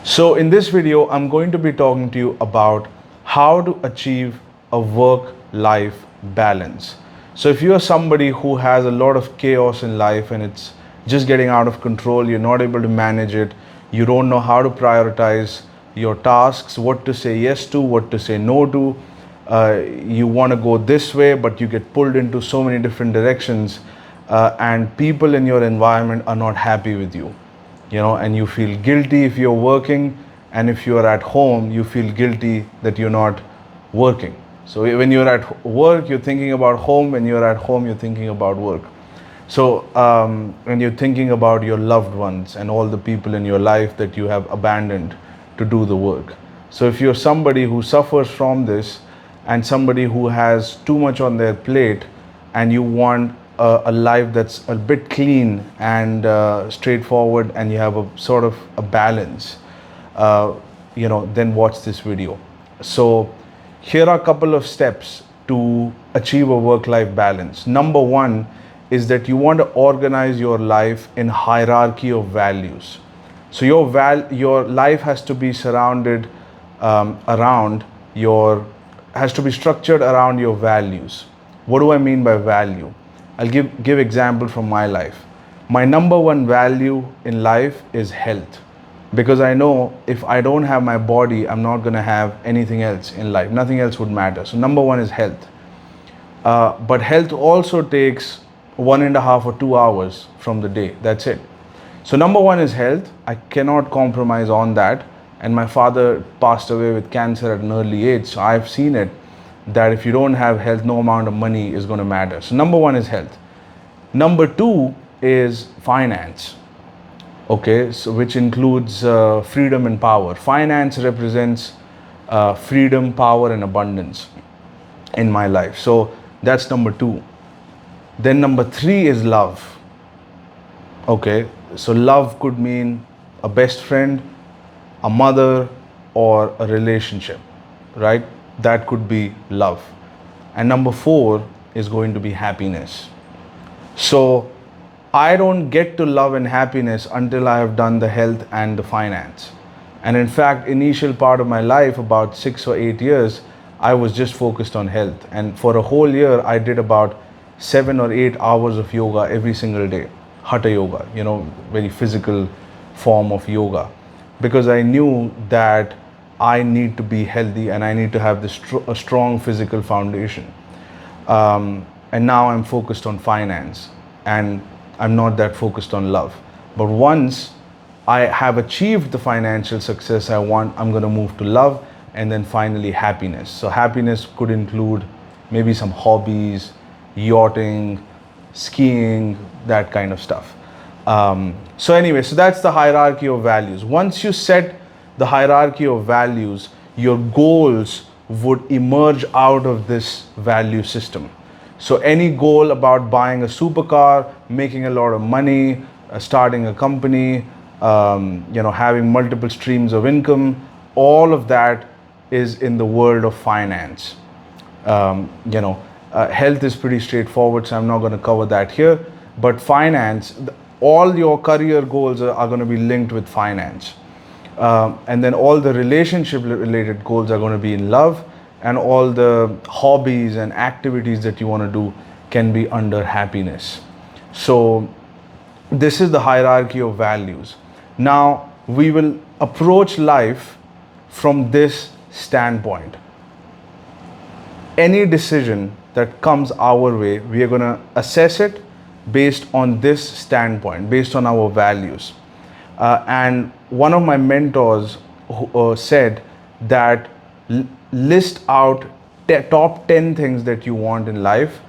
So in this video, I'm going to be talking to you about how to achieve a work-life balance. So if you are somebody who has a lot of chaos in life and it's just getting out of control, you're not able to manage it, you don't know how to prioritize your tasks, what to say yes to, what to say no to, you want to go this way, but you get pulled into so many different directions, and people in your environment are not happy with you, and you feel guilty if you're working, and if you're at home you feel guilty that you're not working. So when you're at work you're thinking about home, when you're at home you're thinking about work. So when you're thinking about your loved ones and all the people in your life that you have abandoned to do the work. So if you're somebody who suffers from this and somebody who has too much on their plate and you want a life that's a bit clean and straightforward, and you have a sort of a balance, then watch this video. So here are a couple of steps to achieve a work-life balance. Number one is that you want to organize your life in hierarchy of values. So your life has to be surrounded has to be structured around your values. What do I mean by value? I'll give example from my life. My number one value in life is health, because I know if I don't have my body, I'm not going to have anything else in life. Nothing else would matter. So number one is health. But health also takes 1.5 or 2 hours from the day. That's it. So number one is health. I cannot compromise on that. And my father passed away with cancer at an early age. So I've seen it, that if you don't have health, no amount of money is going to matter. So number one is health. Number two is finance. Okay, so which includes freedom and power. Finance represents freedom, power, and abundance in my life. So that's number two. Then number three is love. Okay, so love could mean a best friend, a mother, or a relationship, right? That could be love. And number four is going to be happiness. So I don't get to love and happiness until I have done the health and the finance. And in fact, initial part of my life, about 6 or 8 years, I was just focused on health. And for a whole year, I did about 7 or 8 hours of yoga every single day. Hatha yoga, very physical form of yoga. Because I knew that I need to be healthy and I need to have a strong physical foundation. And now I'm focused on finance and I'm not that focused on love. But once I have achieved the financial success I want, I'm going to move to love, and then finally happiness. So happiness could include maybe some hobbies, yachting, skiing, that kind of stuff. So anyway, so that's the hierarchy of values. Once you set the hierarchy of values, your goals would emerge out of this value system. So any goal about buying a supercar, making a lot of money, starting a company, having multiple streams of income, all of that is in the world of finance. Health is pretty straightforward, so I'm not going to cover that here. But finance, all your career goals are going to be linked with finance. And then all the relationship related goals are going to be in love, and all the hobbies and activities that you want to do can be under happiness. So this is the hierarchy of values. Now we will approach life from this standpoint. Any decision that comes our way, we are going to assess it based on this standpoint, based on our values. And one of my mentors said that list out top 10 things that you want in life,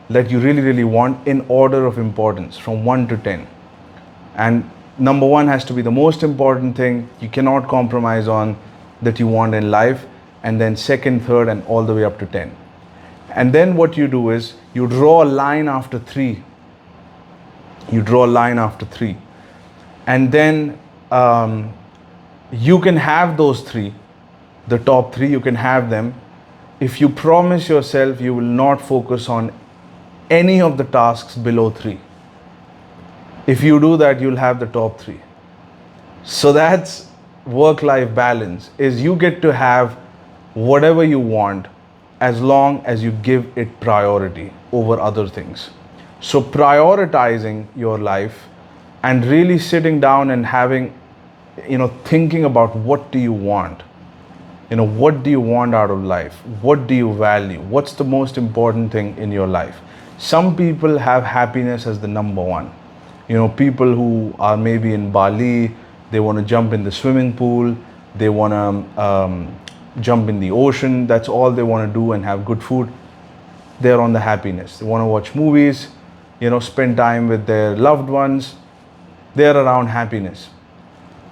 that you really, really want, in order of importance from 1 to 10. And number one has to be the most important thing. You cannot compromise on that you want in life. And then second, third, and all the way up to 10. And then what you do is you draw a line after 3. You draw a line after 3. And then you can have those 3, the top 3, you can have them. If you promise yourself you will not focus on any of the tasks below 3. If you do that, you'll have the top 3. So that's work-life balance is you get to have whatever you want as long as you give it priority over other things. So prioritizing your life and really sitting down and having, thinking about what do you want? What do you want out of life? What do you value? What's the most important thing in your life? Some people have happiness as the number one. People who are maybe in Bali, they want to jump in the swimming pool, they want to jump in the ocean. That's all they want to do and have good food. They're on the happiness. They want to watch movies, spend time with their loved ones. They're around happiness.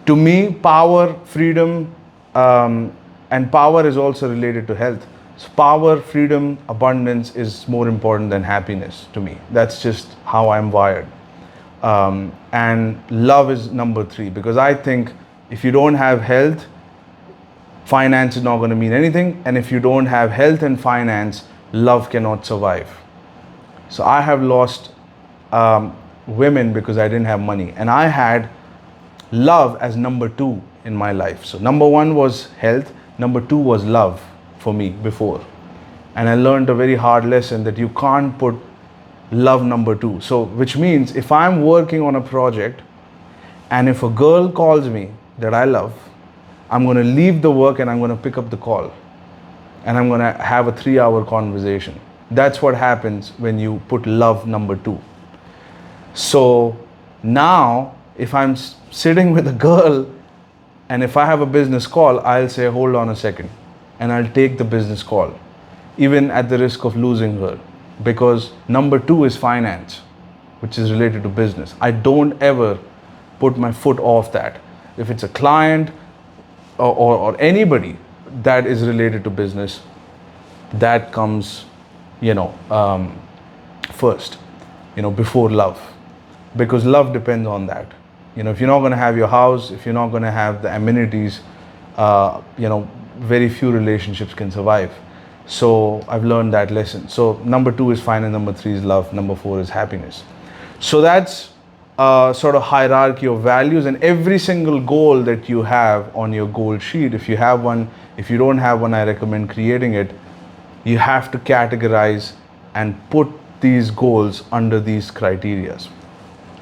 To me, power, freedom, and power is also related to health. So power, freedom, abundance is more important than happiness to me. That's just how I'm wired. And love is number 3, because I think if you don't have health, finance is not going to mean anything. And if you don't have health and finance, love cannot survive. So I have lost women because I didn't have money. And I had love as number 2 in my life. So number 1 was health. Number 2 was love for me before. And I learned a very hard lesson that you can't put love number 2. So which means if I'm working on a project and if a girl calls me that I love, I'm going to leave the work and I'm going to pick up the call. And I'm going to have a 3-hour conversation. That's what happens when you put love number 2. So now if I'm sitting with a girl and if I have a business call, I'll say, hold on a second. And I'll take the business call, even at the risk of losing her. Because number 2 is finance, which is related to business. I don't ever put my foot off that. If it's a client or anybody that is related to business, that comes, first, before love. Because love depends on that. If you're not going to have your house, if you're not going to have the amenities, very few relationships can survive. So I've learned that lesson. So number 2 is finance, number 3 is love, number 4 is happiness. So that's sort of hierarchy of values, and every single goal that you have on your goal sheet, if you have one, if you don't have one, I recommend creating it. You have to categorize and put these goals under these criteria.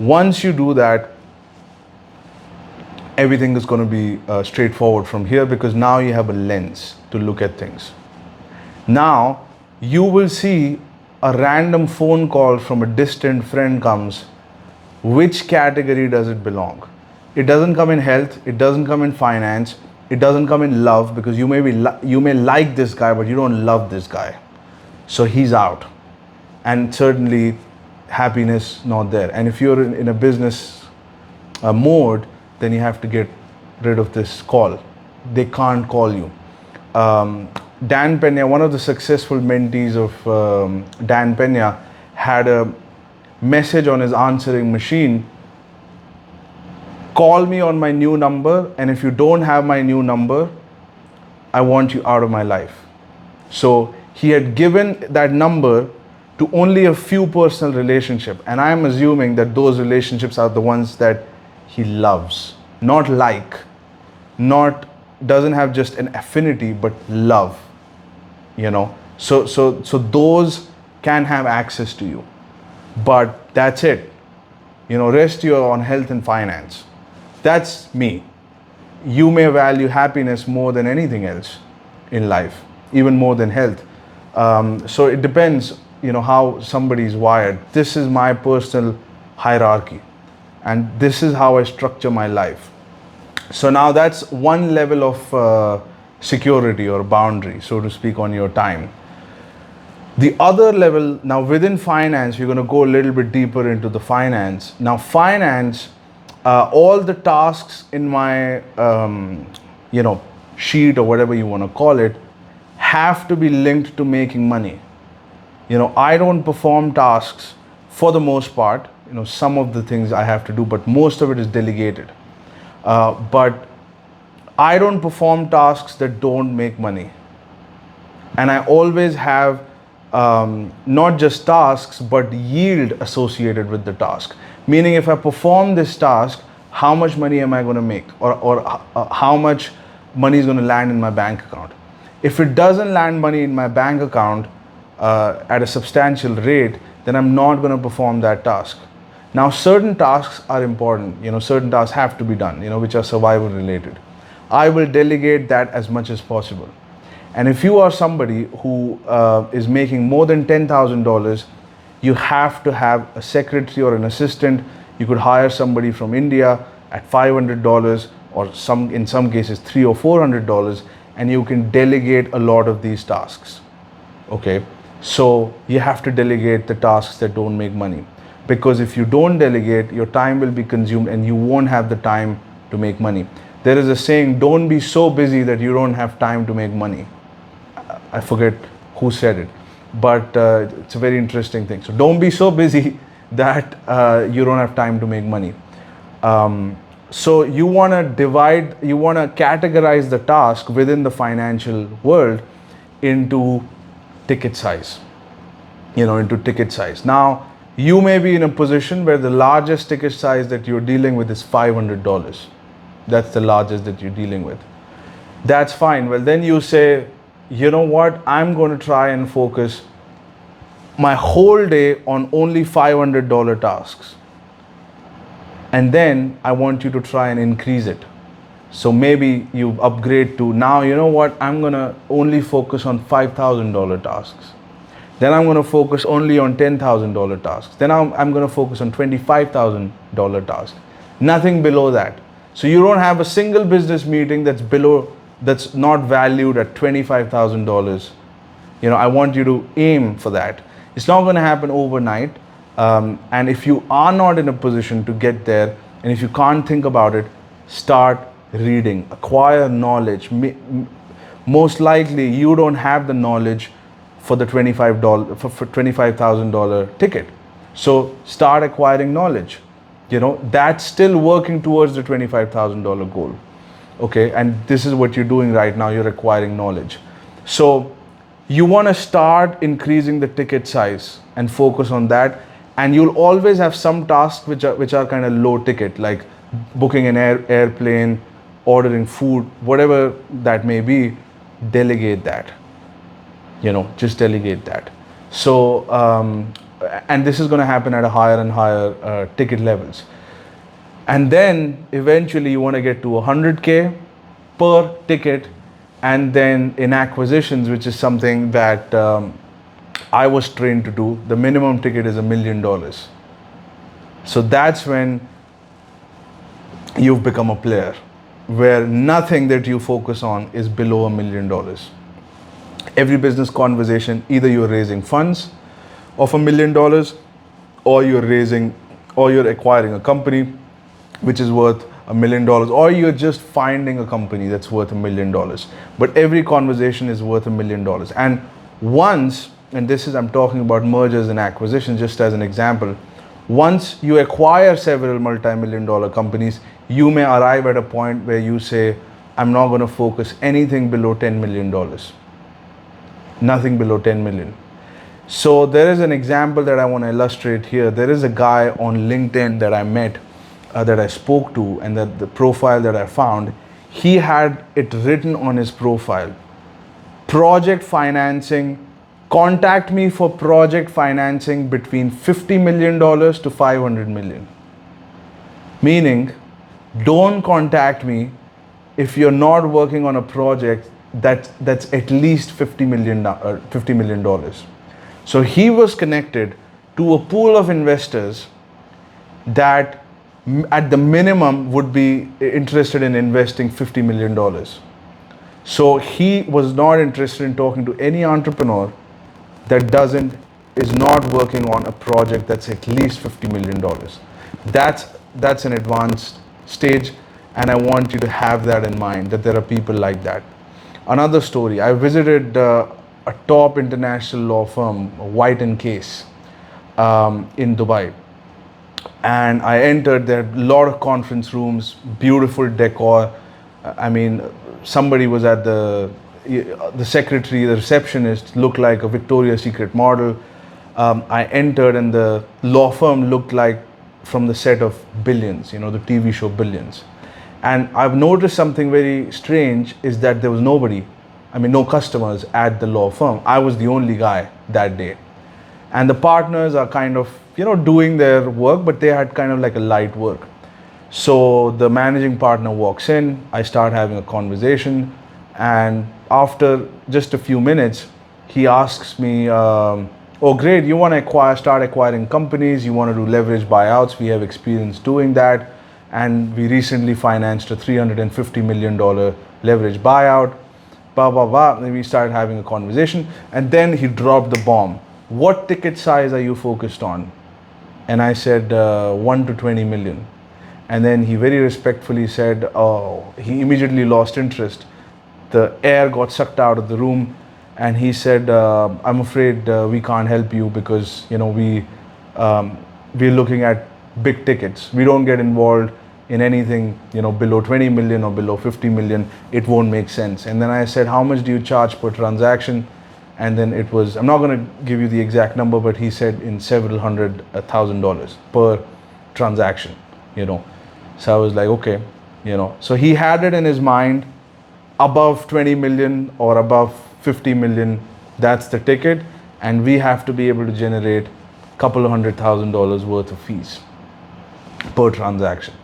Once you do that, everything is going to be straightforward from here, because now you have a lens to look at things. Now you will see a random phone call from a distant friend comes. Which category does it belong? It doesn't come in health, it doesn't come in finance, it doesn't come in love, because you may like this guy but you don't love this guy. So he's out. And certainly happiness not there. And if you're in a business mode, then you have to get rid of this call. They can't call you. Dan Pena, one of the successful mentees of Dan Pena, had a message on his answering machine: call me on my new number, and if you don't have my new number, I want you out of my life. So he had given that number to only a few personal relationships, and I am assuming that those relationships are the ones that he loves, not doesn't have just an affinity, but love. So those can have access to you, but that's it. Rest you're on health and finance. That's me. You may value happiness more than anything else in life, even more than health. So it depends, how somebody's wired. This is my personal hierarchy, and this is how I structure my life. So now that's one level of security or boundary, so to speak, on your time. The other level, now within finance, we're going to go a little bit deeper into the finance. Now finance, all the tasks in my sheet or whatever you want to call it have to be linked to making money. I don't perform tasks for the most part. Some of the things I have to do, but most of it is delegated. But I don't perform tasks that don't make money. And I always have not just tasks, but yield associated with the task. Meaning if I perform this task, how much money am I going to make, or how much money is going to land in my bank account. If it doesn't land money in my bank account at a substantial rate, then I'm not going to perform that task. Now, certain tasks are important, certain tasks have to be done, which are survival related. I will delegate that as much as possible. And if you are somebody who is making more than $10,000, you have to have a secretary or an assistant. You could hire somebody from India at $500, or in some cases $300 or $400, and you can delegate a lot of these tasks. Okay, so you have to delegate the tasks that don't make money, because if you don't delegate, your time will be consumed and you won't have the time to make money. There is a saying, don't be so busy that you don't have time to make money. I forget who said it, but it's a very interesting thing. So don't be so busy that you don't have time to make money. So you want to categorize the task within the financial world into ticket size, into ticket size. Now, you may be in a position where the largest ticket size that you're dealing with is $500. That's the largest that you're dealing with. That's fine. Well, then you say, you know what, I'm going to try and focus my whole day on only $500 tasks. And then I want you to try and increase it. So maybe you upgrade to, now, you know what, I'm going to only focus on $5,000 tasks. Then I'm going to focus only on $10,000 tasks. Then I'm going to focus on $25,000 tasks. Nothing below that. So you don't have a single business meeting that's not valued at $25,000. I want you to aim for that. It's not going to happen overnight. And if you are not in a position to get there, and if you can't think about it, start reading, acquire knowledge. Most likely you don't have the knowledge for the $25,000 ticket. So start acquiring knowledge. That's still working towards the $25,000 goal. Okay, and this is what you're doing right now. You're acquiring knowledge. So you want to start increasing the ticket size and focus on that. And you'll always have some tasks which are kind of low ticket, like booking an airplane, ordering food, whatever that may be. Delegate that. Just delegate that. So and this is going to happen at a higher and higher ticket levels. And then eventually you want to get to 100K per ticket. And then in acquisitions, which is something that I was trained to do, the minimum ticket is $1 million. So that's when you've become a player, where nothing that you focus on is below $1 million. Every business conversation, either you're raising funds of $1 million, or you're acquiring a company which is worth $1 million, or you're just finding a company that's worth $1 million. But every conversation is worth $1 million. And once, and I'm talking about mergers and acquisitions just as an example, once you acquire several multi-million-dollar companies, you may arrive at a point where you say, I'm not going to focus anything below $10 million. Nothing below 10 million. So there is an example that I want to illustrate here. There is a guy on LinkedIn that I met, that I spoke to, and that the profile that I found, he had it written on his profile, project financing, contact me for project financing between $50 million to $500 million. Meaning, don't contact me if you're not working on a project that's at least $50 million. So he was connected to a pool of investors that at the minimum would be interested in investing $50 million. So he was not interested in talking to any entrepreneur that is not working on a project that's at least $50 million. That's an advanced stage, and I want you to have that in mind, that there are people like that. Another story, I visited a top international law firm, White & Case, in Dubai. And I entered there, a lot of conference rooms, beautiful decor. I mean, somebody was at the secretary, the receptionist looked like a Victoria's Secret model. I entered and the law firm looked like from the set of Billions, you know, the TV show Billions. And I've noticed something very strange is that there was nobody, I mean, no customers at the law firm. I was the only guy that day. And the partners are kind of, you know, doing their work, but they had kind of like a light work. So the managing partner walks in, I start having a conversation, and after just a few minutes, he asks me, oh great, you want to start acquiring companies, you want to do leverage buyouts, we have experience doing that, and we recently financed a $350 million leverage buyout, blah, blah, blah. And we started having a conversation, and then he dropped the bomb. What ticket size are you focused on? And I said, 1 to 20 million. And then he very respectfully said, oh, he immediately lost interest. The air got sucked out of the room, and he said, I'm afraid we can't help you because, you know, we're looking at big tickets. We don't get involved in anything, you know, below 20 million or below 50 million. It won't make sense. And then I said, how much do you charge per transaction? And then it was, I'm not going to give you the exact number, but he said in several $100,000 per transaction, you know. So I was like, okay, you know. So he had it in his mind, above 20 million or above 50 million, that's the ticket. And we have to be able to generate a couple of $100,000 worth of fees per transaction.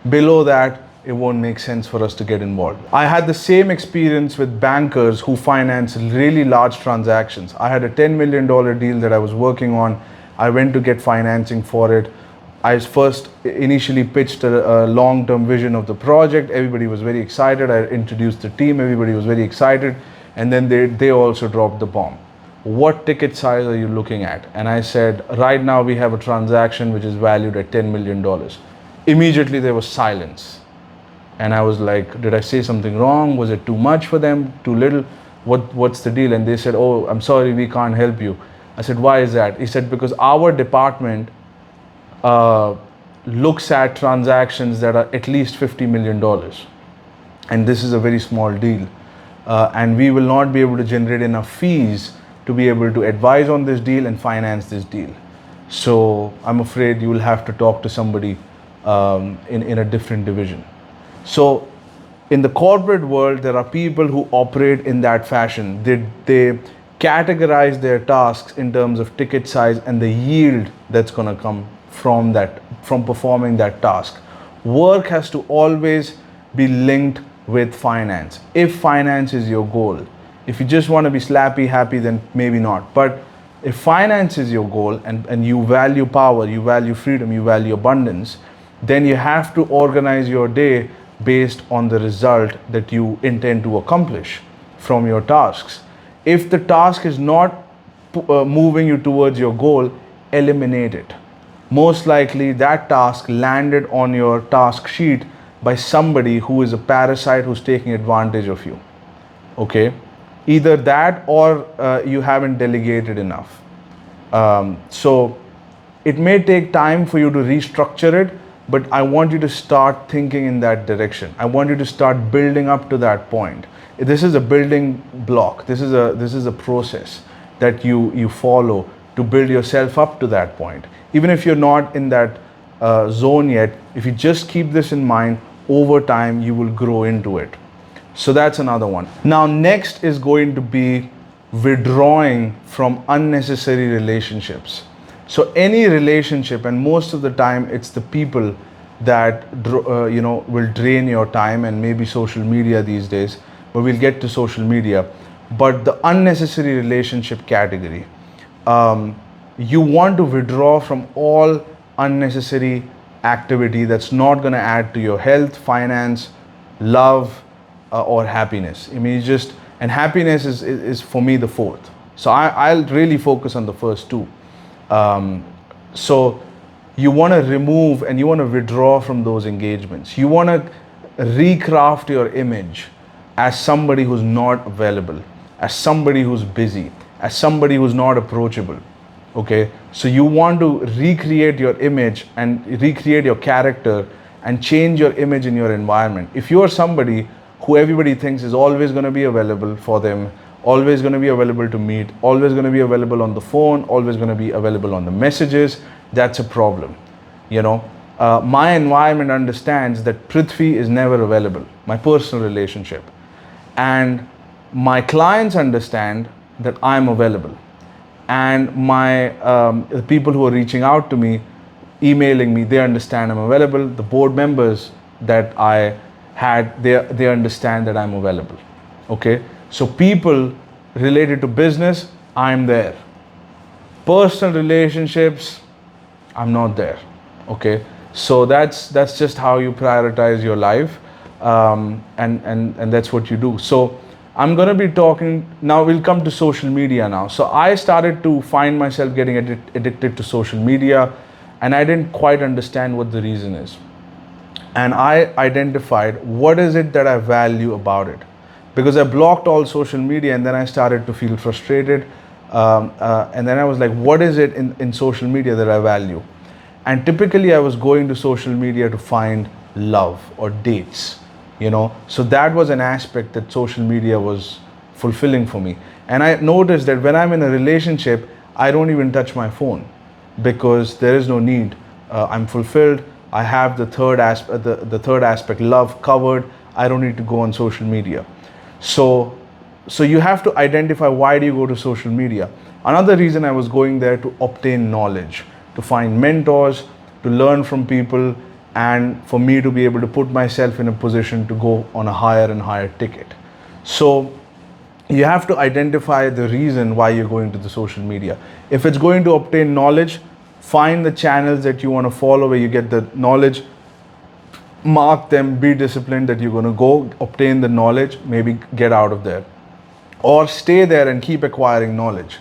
Below that, it won't make sense for us to get involved. I had the same experience with bankers who finance really large transactions. I had a $10 million deal that I was working on. I went to get financing for it. I first initially pitched a long-term vision of the project. Everybody was very excited. I introduced the team. Everybody was very excited. And then they also dropped the bomb. What ticket size are you looking at? And I said, right now we have a transaction which is valued at $10 million. Immediately there was silence. And I was like, did I say something wrong? Was it too much for them? Too little? What's the deal? And they said, oh, I'm sorry, we can't help you. I said, why is that? He said, because our department looks at transactions that are at least $50 million. And this is a very small deal. And we will not be able to generate enough fees to be able to advise on this deal and finance this deal. So I'm afraid you will have to talk to somebody in a different division. So in the corporate world, there are people who operate in that fashion. They categorize their tasks in terms of ticket size and the yield that's going to come from performing that task. Work has to always be linked with finance. If finance is your goal, if you just want to be slappy happy, then maybe not. But if finance is your goal and you value power, you value freedom, you value abundance, then you have to organize your day based on the result that you intend to accomplish from your tasks. If the task is not moving you towards your goal, eliminate it. Most likely that task landed on your task sheet by somebody who is a parasite who's taking advantage of you. Okay? Either that or you haven't delegated enough. So it may take time for you to restructure it, but I want you to start thinking in that direction. I want you to start building up to that point. This is a building block. This is a process that you follow to build yourself up to that point. Even if you're not in that zone yet, if you just keep this in mind, over time you will grow into it. So that's another one. Now next is going to be withdrawing from unnecessary relationships. So any relationship, and most of the time it's the people that will drain your time, and maybe social media these days, but we'll get to social media. But the unnecessary relationship category, you want to withdraw from all unnecessary activity that's not going to add to your health, finance, love, or happiness. I mean, and happiness is for me the fourth. So I'll really focus on the first two. So you want to remove and you want to withdraw from those engagements. You want to recraft your image as somebody who's not available, as somebody who's busy, as somebody who's not approachable. Okay, so you want to recreate your image and recreate your character and change your image in your environment. If you are somebody who everybody thinks is always going to be available for them, always going to be available to meet, always going to be available on the phone, always going to be available on the messages, that's a problem. You know, my environment understands that Prithvi is never available, my personal relationship. And my clients understand that I'm available. And the people who are reaching out to me, emailing me, they understand I'm available. The board members that I had, they understand that I'm available. Okay, so people related to business, I'm there. Personal relationships, I'm not there. Okay, so that's just how you prioritize your life, and that's what you do. So I'm going to be talking now. We'll come to social media now. So I started to find myself getting addicted to social media, and I didn't quite understand what the reason is. And I identified what is it that I value about it, because I blocked all social media, and then I started to feel frustrated, and then I was like, what is it in social media that I value? And typically I was going to social media to find love or dates, you know. So that was an aspect that social media was fulfilling for me. And I noticed that when I'm in a relationship, I don't even touch my phone, because there is no need. I'm fulfilled. I have the third aspect, love, covered. I don't need to go on social media. So you have to identify, why do you go to social media? Another reason I was going there, to obtain knowledge, to find mentors, to learn from people, and for me to be able to put myself in a position to go on a higher and higher ticket. So you have to identify the reason why you're going to the social media. If it's going to obtain knowledge, find the channels that you want to follow where you get the knowledge, mark them, be disciplined that you're going to go obtain the knowledge, maybe get out of there, or stay there and keep acquiring knowledge.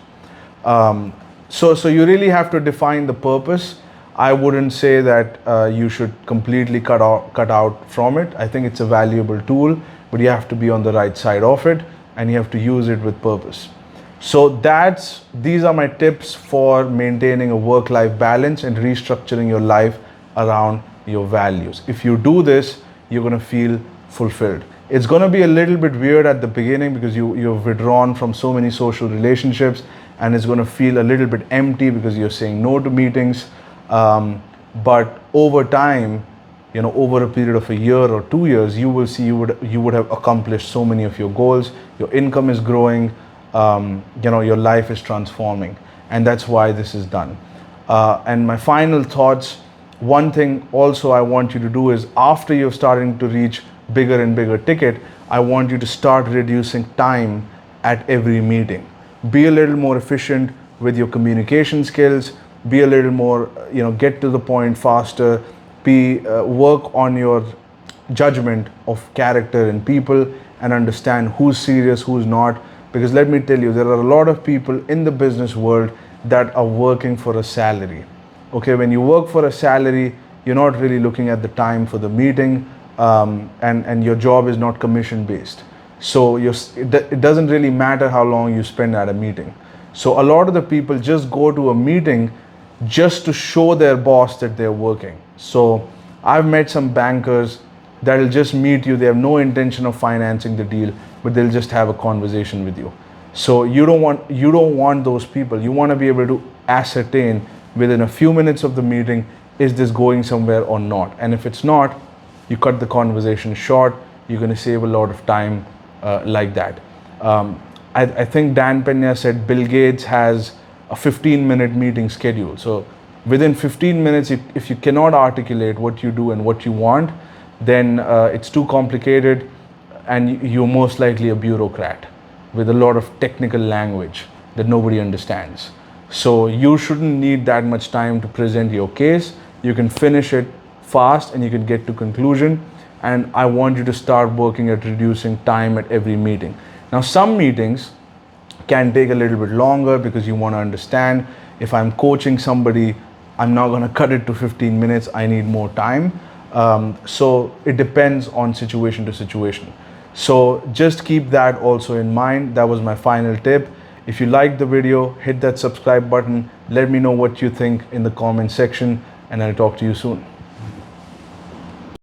So you really have to define the purpose. I wouldn't say that you should completely cut out from it. I think it's a valuable tool, but you have to be on the right side of it, and you have to use it with purpose. So these are my tips for maintaining a work-life balance and restructuring your life around your values. If you do this, you're going to feel fulfilled. It's going to be a little bit weird at the beginning, because you've withdrawn from so many social relationships, and it's going to feel a little bit empty because you're saying no to meetings. But over time, you know, over a period of a year or 2 years, you will see you would have accomplished so many of your goals. Your income is growing. You know, your life is transforming, and that's why this is done. And my final thoughts, one thing also I want you to do is, after you're starting to reach bigger and bigger ticket, I want you to start reducing time at every meeting. Be a little more efficient with your communication skills. Be a little more, you know, get to the point faster. Work on your judgment of character in people, and understand who's serious, who's not. Because let me tell you, there are a lot of people in the business world that are working for a salary. Okay, when you work for a salary, you're not really looking at the time for the meeting, and your job is not commission based. So it doesn't really matter how long you spend at a meeting. So a lot of the people just go to a meeting just to show their boss that they're working. So I've met some bankers that'll just meet you. They have no intention of financing the deal, but they'll just have a conversation with you. So you don't want those people. You want to be able to ascertain within a few minutes of the meeting, is this going somewhere or not? And if it's not, you cut the conversation short. You're going to save a lot of time like that. I think Dan Pena said Bill Gates has a 15-minute meeting schedule. So within 15 minutes, if you cannot articulate what you do and what you want, then it's too complicated, and you're most likely a bureaucrat with a lot of technical language that nobody understands. So you shouldn't need that much time to present your case. You can finish it fast, and you can get to conclusion. And I want you to start working at reducing time at every meeting. Now, some meetings can take a little bit longer, because you want to understand, if I'm coaching somebody, I'm not going to cut it to 15 minutes. I need more time. So it depends on situation to situation. So just keep that also in mind. That was my final tip. If you liked the video, hit that subscribe button. Let me know what you think in the comment section, and I'll talk to you soon.